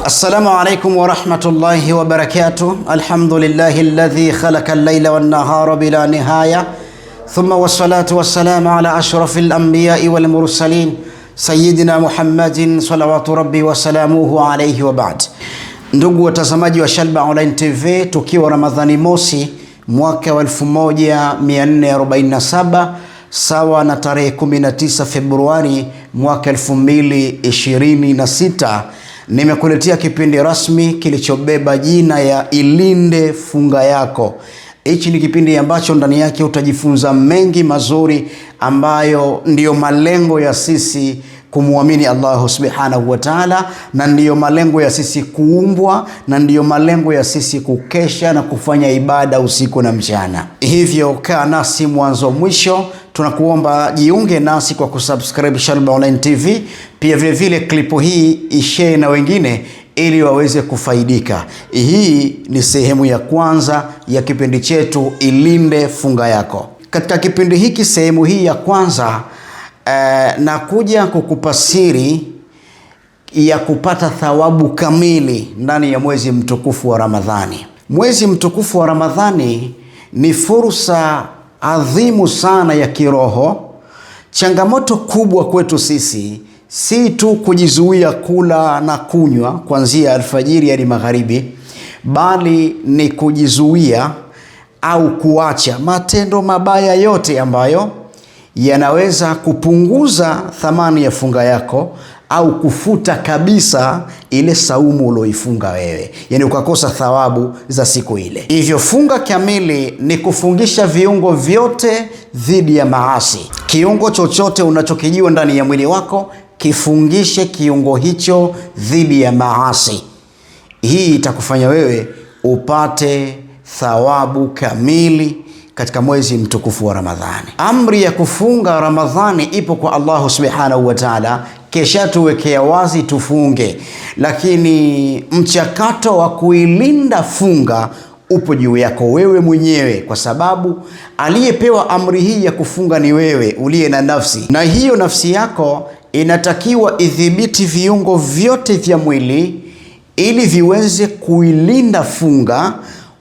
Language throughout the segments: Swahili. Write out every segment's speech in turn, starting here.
السلام عليكم ورحمة الله وبركاته. الحمد لله الذي خلق الليل والنهار بلا نهاية، ثم والصلاة والسلام على أشرف الأنبياء والمرسلين سيدنا محمد صلوات ربي وسلامه عليه وبعد. Ndugu watazamaji wa Shalba Online TV, tukiwa Ramadhani mosi mwaka wa 1447 sawa na tarehe 19 Februari mwaka 2026, nimekuletea kipindi rasmi kilichobeba jina ya Ilinde Funga Yako. Hichi ni kipindi ambacho ndani yake utajifunza mengi mazuri ambayo ndiyo malengo ya sisi kumuamini Allah subhanahu wa ta'ala, na ndiyo malengo ya sisi kuumbwa, na ndiyo malengo ya sisi kukesha na kufanya ibada usiku na mchana. Hivyo kaa nasi mwanzo mwisho. Tunakuomba jiunge nasi kwa kusubscribe Shalba Online TV. Pia vile vile klipu hii ishare na wengine ili waweze kufaidika. Hii ni sehemu ya kwanza ya kipindi chetu Ilinde Funga Yako. Katika kipindi hiki, sehemu hii ya kwanza, nakuja kukupa siri ya kupata thawabu kamili ndani ya mwezi mtukufu wa Ramadhani. Mwezi mtukufu wa Ramadhani ni fursa adhimu sana ya kiroho. Changamoto kubwa kwetu sisi si tu kujizuia kula na kunywa kuanzia alfajiri hadi magharibi, bali ni kujizuia au kuacha matendo mabaya yote ambayo yanaweza kupunguza thamani ya funga yako au kufuta kabisa ile saumu ulioifunga wewe, yani ukakosa thawabu za siku ile. Hivyo funga kamili ni kufungisha viungo vyote dhidi ya maasi. Kiungo chochote unachokijua ndani ya mwili wako, kifungishe kiungo hicho dhidi ya maasi. Hii itakufanya wewe upate thawabu kamili katika mwezi mtukufu wa Ramadhani. Amri ya kufunga Ramadhani ipo kwa Allah subhanahu wa ta'ala, kesha tuwekea wazi tufunge, lakini mchakato wa kuilinda funga upo juu yako wewe mwenyewe, kwa sababu aliyepewa amri hii ya kufunga ni wewe uliye na nafsi, na hiyo nafsi yako inatakiwa idhibiti viungo vyote vya mwili ili viweze kuilinda funga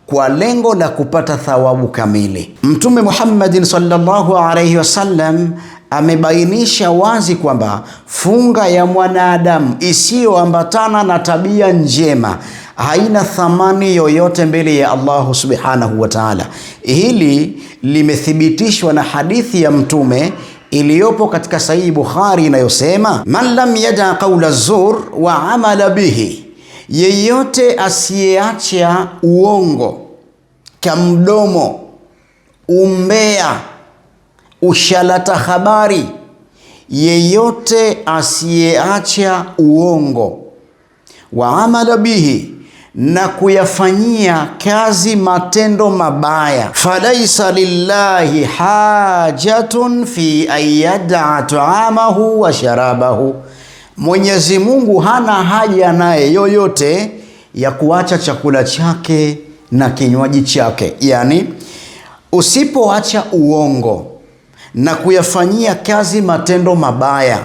kwa lengo la kupata thawabu kamili. Mtume Muhammad sallallahu alayhi wasallam amebainisha wazi kwamba funga ya mwanadamu isiyoambatana na tabia njema haina thamani yoyote mbele ya Allah subhanahu wa ta'ala. Hili limethibitishwa na hadithi ya Mtume iliyopo katika Sahihi Bukhari inayosema, man lam yada qawla zur wa amala bihi, yeyote asiyeacha uongo, kamdomo, umbea, ushalata habari, yeyote asiyeacha uongo, wa amala bihi, na kuyafanyia kazi matendo mabaya, falaisa lillahi hajatun fi ayyada ta'amahu wa sharabahu, Mwenyezi Mungu hana haja naye yoyote ya kuacha chakula chake na kinywaji chake. Yani usipoacha uongo na kuyafanyia kazi matendo mabaya,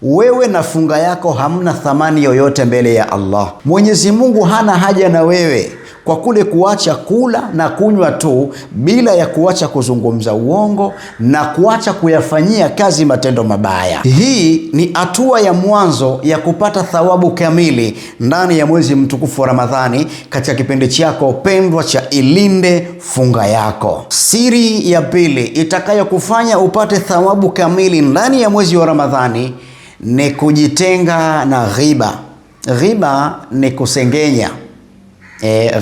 wewe na funga yako hamna thamani yoyote mbele ya Allah. Mwenyezi Mungu hana haja na wewe kwa kule kuacha kula na kunywa tu, bila ya kuacha kuzungumza uongo na kuacha kuyafanyia kazi matendo mabaya. Hii ni hatua ya mwanzo ya kupata thawabu kamili ndani ya mwezi mtukufu wa Ramadhani, katika kipindi chako pendwa cha Ilinde Funga Yako. Siri ya pili itakayokufanya upate thawabu kamili ndani ya mwezi wa Ramadhani ni kujitenga na ghiba. Ghiba ni kusengenya.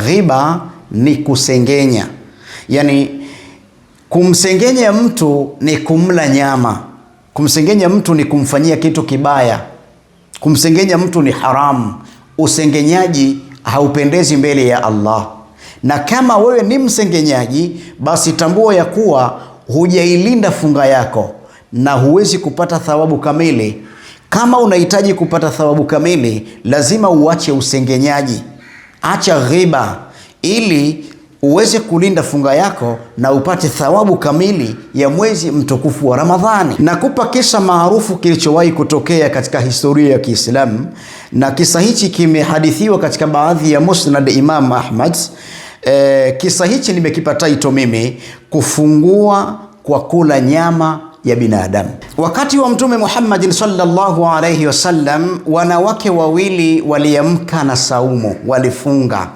Ghiba ni kusengenya, yani kumsengenya mtu ni kumla nyama, kumsengenya mtu ni kumfanyia kitu kibaya, kumsengenya mtu ni haramu. Usengenyaji haupendezi mbele ya Allah, na kama wewe ni msengenyaji, basi tambua ya kuwa hujailinda funga yako na huwezi kupata thawabu kamili. Kama unahitaji kupata thawabu kamili, lazima uache usengenyaji. Acha ghiba ili uweze kulinda funga yako na upate thawabu kamili ya mwezi mtukufu wa Ramadhani. Nakupa kisa maarufu kilichowahi kutokea katika historia ya Kiislamu, na kisa hichi kimehadithiwa katika baadhi ya Musnad Imam Ahmad. Kisa hichi nimekipata ito mimi, kufungua kwa kula nyama ya binadamu. Wakati wa Mtume Muhammad sallallahu alayhi wasallam, wanawake wawili waliamka na saumu, walifunga.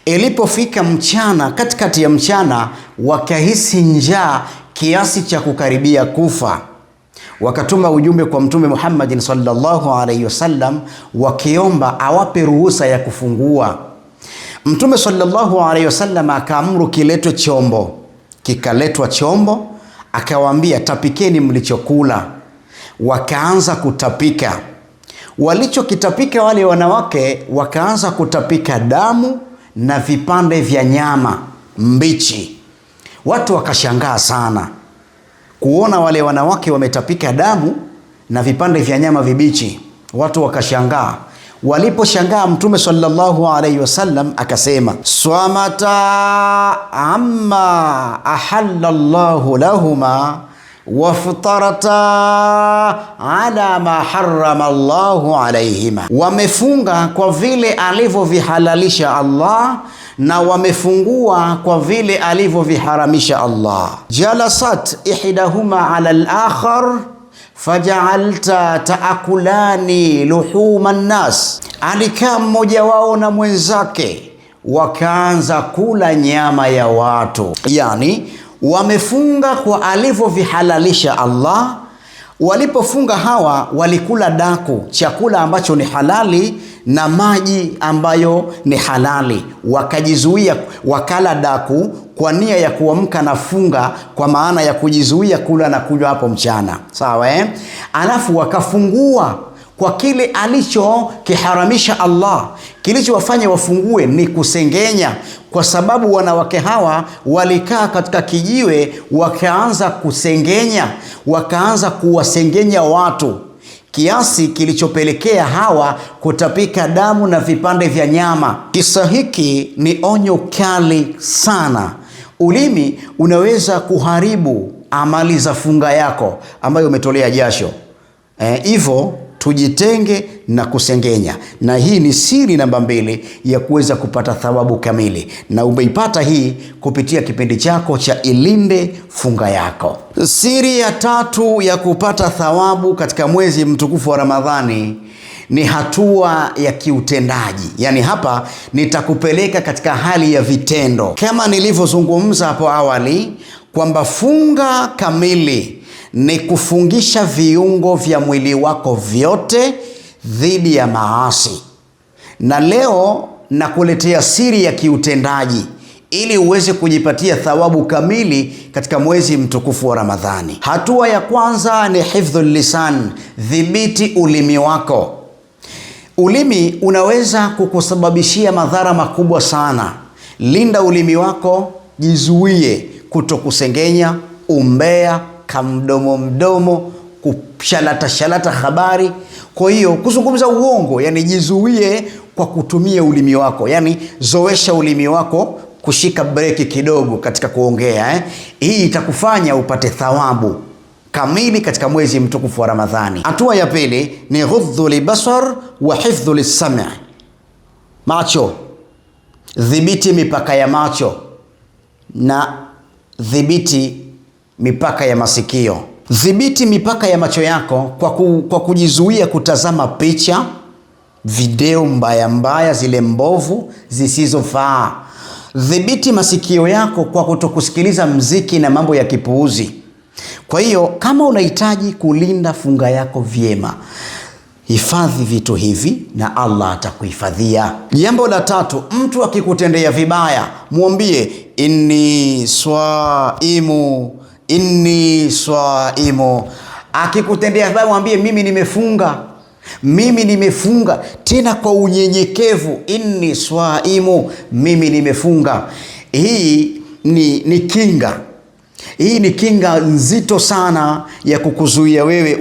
Ilipofika mchana, katikati ya mchana, wakahisi njaa kiasi cha kukaribia kufa. Wakatuma ujumbe kwa Mtume Muhammad sallallahu alayhi wasallam wakiomba awape ruhusa ya kufungua. Mtume sallallahu alayhi wasallam akaamuru kiletwe chombo. Kikaletwa chombo, akawaambia tapikeni mlichokula. Wakaanza kutapika. Walichokitapika wale wanawake, wakaanza kutapika damu na vipande vya nyama mbichi. Watu wakashangaa sana kuona wale wanawake wametapika damu na vipande vya nyama vibichi. Watu wakashangaa. Waliposhangaa, Mtume sallallahu alayhi wasallam akasema, swamata amma ahalla Allahu lahuma waftarata ala ma harrama Allahu alayhima, wamefunga kwa vile alivyovihalalisha Allah na wamefungua kwa vile alivyoviharamisha Allah. Jalasat ihdahuma ala al-akhar faja'alta taakulani luhuma nnas, alikaa mmoja wao na mwenzake wakaanza kula nyama ya watu. Yani wamefunga kwa alivyovihalalisha Allah. Walipofunga hawa walikula daku, chakula ambacho ni halali, na maji ambayo ni halali. Wakajizuia, wakala daku kwa nia ya kuamka na funga, kwa maana ya kujizuia kula na kunywa hapo mchana. Sawa Alafu wakafungua kwa kile alichokiharamisha Allah. Kilichowafanya wafungue ni kusengenya, kwa sababu wanawake hawa walikaa katika kijiwe, wakaanza kusengenya, wakaanza kuwasengenya watu, kiasi kilichopelekea hawa kutapika damu na vipande vya nyama. Kisa hiki ni onyo kali sana. Ulimi unaweza kuharibu amali za funga yako ambayo umetolea jasho. Hivyo tujitenge na kusengenya, na hii ni siri namba 2 ya kuweza kupata thawabu kamili, na umeipata hii kupitia kipindi chako cha Ilinde Funga Yako. Siri ya 3 ya kupata thawabu katika mwezi mtukufu wa Ramadhani ni hatua ya kiutendaji. Yani hapa nitakupeleka katika hali ya vitendo, kama nilivyozungumza hapo awali kwamba funga kamili ni kufungisha viungo vya mwili wako vyote dhidi ya maasi. Na leo nakuletea siri ya kiutendaji ili uweze kujipatia thawabu kamili katika mwezi mtukufu wa Ramadhani. Hatua ya kwanza ni hifdhul lisan, dhibiti ulimi wako. Ulimi unaweza kukusababishia madhara makubwa sana. Linda ulimi wako, jizuie kutokusengenya, umbea, kamdomo mdomo, kushalata habari. Kwa hiyo kuzungumza uongo, yani jizuie kwa kutumia ulimi wako. Yani zoesha ulimi wako kushika breki kidogo katika kuongea. Hii itakufanya upate thawabu kamili katika mwezi mtukufu wa Ramadhani. Hatua ya pili ni ghudhu libasar wa hifdhu lisami'. Macho, dhibiti mipaka ya macho na dhibiti mipaka ya masikio. Dhibiti mipaka ya macho yako kwa kujizuia kutazama picha, video mbaya zile mbovu zisizofaa. Dhibiti masikio yako kwa kutokusikiliza mziki na mambo ya kipuuzi. Kwa hiyo kama unahitaji kulinda funga yako vyema, hifadhi vitu hivi na Allah atakuhifadhia. Jambo la 3, mtu akikutendea vibaya, mwambie inni swaimu, inni swaimu. Akikutendea vibaya mwambie mimi nimefunga, tena kwa unyenyekevu, inni swaimu, mimi nimefunga. Hii ni kinga. Hii ni kinga nzito sana ya kukuzuia wewe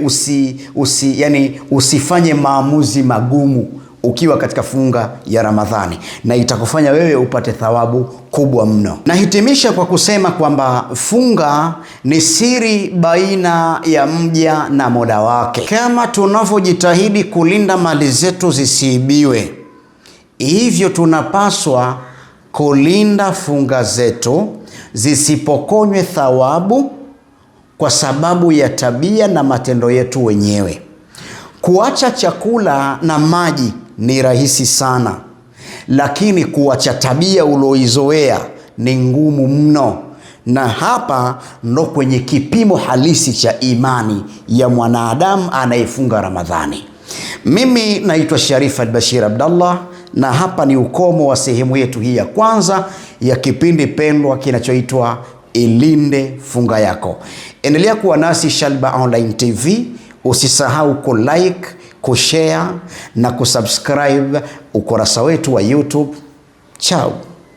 usifanye maamuzi magumu ukiwa katika funga ya Ramadhani, na itakufanya wewe upate thawabu kubwa mno. Nahitimisha kwa kusema kwamba funga ni siri baina ya mja na Mola wake. Kama tunavyojitahidi kulinda mali zetu zisiibiwe, hivyo tunapaswa kulinda funga zetu zisipokonywe thawabu kwa sababu ya tabia na matendo yetu wenyewe. Kuacha chakula na maji ni rahisi sana, lakini kuacha tabia ulioizoea ni ngumu mno, na hapa ndo kwenye kipimo halisi cha imani ya mwanadamu anayefunga Ramadhani. Mimi naitwa Sharif Albashir Abdallah, na hapa ni ukomo wa sehemu yetu hii ya kwanza ya kipindi pendwa kinachoitwa Ilinde Funga Yako. Endelea kuwa nasi Shalba Online TV. Usisahau kulike, kushare na kusubscribe ukurasa wetu wa YouTube. Ciao.